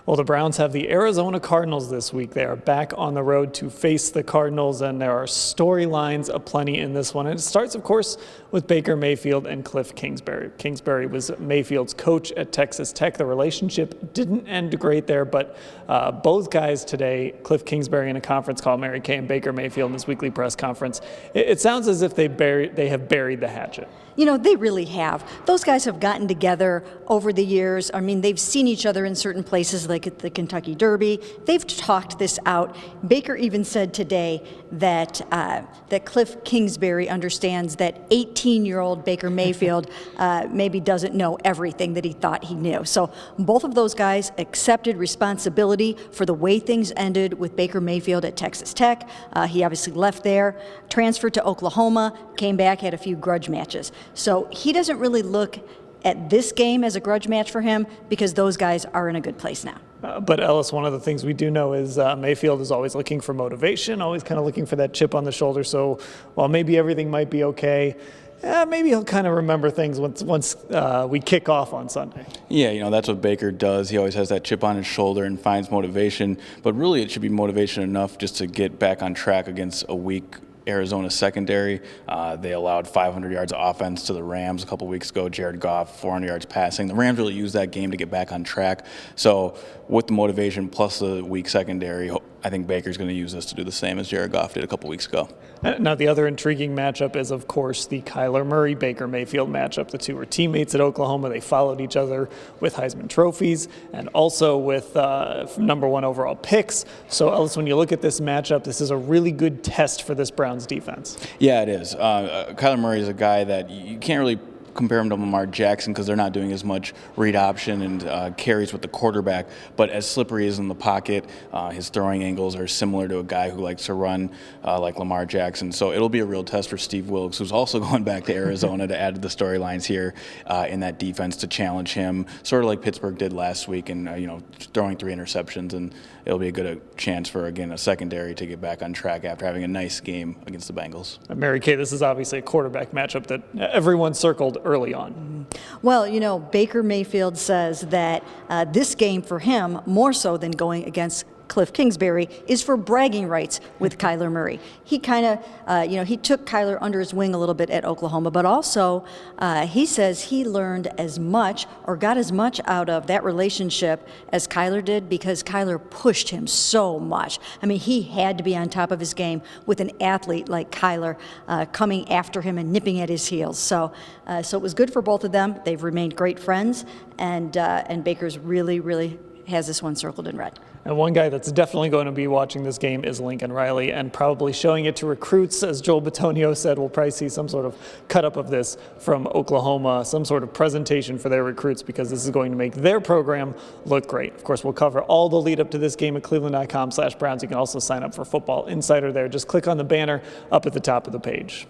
Well, the Browns have the Arizona-Cardinals this week. They are back on the road to face the Cardinals, and there are storylines aplenty in this one. And it starts, of course, with Baker Mayfield and Kliff Kingsbury. Kingsbury was Mayfield's coach at Texas Tech. The relationship didn't end great there, but both guys today, Kliff Kingsbury in a conference call, Mary Kay, and Baker Mayfield in this weekly press conference, it sounds as if they have buried the hatchet. You know, they really have. Those guys have gotten together over the years. I mean, they've seen each other in certain places like at the Kentucky Derby. They've talked this out. Baker even said today that Kliff Kingsbury understands that 18-year-old Baker Mayfield maybe doesn't know everything that he thought he knew. So both of those guys accepted responsibility for the way things ended with Baker Mayfield at Texas Tech. He obviously left there, transferred to Oklahoma, came back, had a few grudge matches. So he doesn't really look at this game as a grudge match for him because those guys are in a good place now. But Ellis, one of the things we do know is Mayfield is always looking for motivation, always kind of looking for that chip on the shoulder. So while maybe everything might be okay, maybe he'll kind of remember things once we kick off on Sunday. Yeah, you know, that's what Baker does. He always has that chip on his shoulder and finds motivation. But really, it should be motivation enough just to get back on track against a weak Arizona secondary. They allowed 500 yards of offense to the Rams a couple weeks ago. Jared Goff, 400 yards passing. The Rams really used that game to get back on track. So with the motivation plus the weak secondary, I think Baker's going to use this to do the same as Jared Goff did a couple weeks ago. Now, the other intriguing matchup is, of course, the Kyler Murray-Baker Mayfield matchup. The two were teammates at Oklahoma. They followed each other with Heisman trophies and also with #1 overall picks. So, Ellis, when you look at this matchup, this is a really good test for this Browns defense. Yeah, it is. Kyler Murray is a guy that you can't really compare him to Lamar Jackson because they're not doing as much read option and carries with the quarterback. But as slippery as in the pocket, his throwing angles are similar to a guy who likes to run like Lamar Jackson. So it'll be a real test for Steve Wilks, who's also going back to Arizona to add to the storylines here in that defense to challenge him, sort of like Pittsburgh did last week, and throwing 3 interceptions. And it'll be a good chance for, again, a secondary to get back on track after having a nice game against the Bengals. Mary Kay, this is obviously a quarterback matchup that everyone circled early on. Well, Baker Mayfield says that this game for him, more so than going against Kliff Kingsbury, is for bragging rights with Kyler Murray. He kind of, he took Kyler under his wing a little bit at Oklahoma, but also he says he learned as much or got as much out of that relationship as Kyler did because Kyler pushed him so much. I mean, he had to be on top of his game with an athlete like Kyler coming after him and nipping at his heels. So it was good for both of them. They've remained great friends, and Baker's really has this one circled in red. And one guy that's definitely going to be watching this game is Lincoln Riley, and probably showing it to recruits. As Joel Bitonio said, we'll probably see some sort of cut-up of this from Oklahoma, some sort of presentation for their recruits, because this is going to make their program look great. Of course, we'll cover all the lead up to this game at cleveland.com/Browns. You can also sign up for Football Insider there. Just click on the banner up at the top of the page.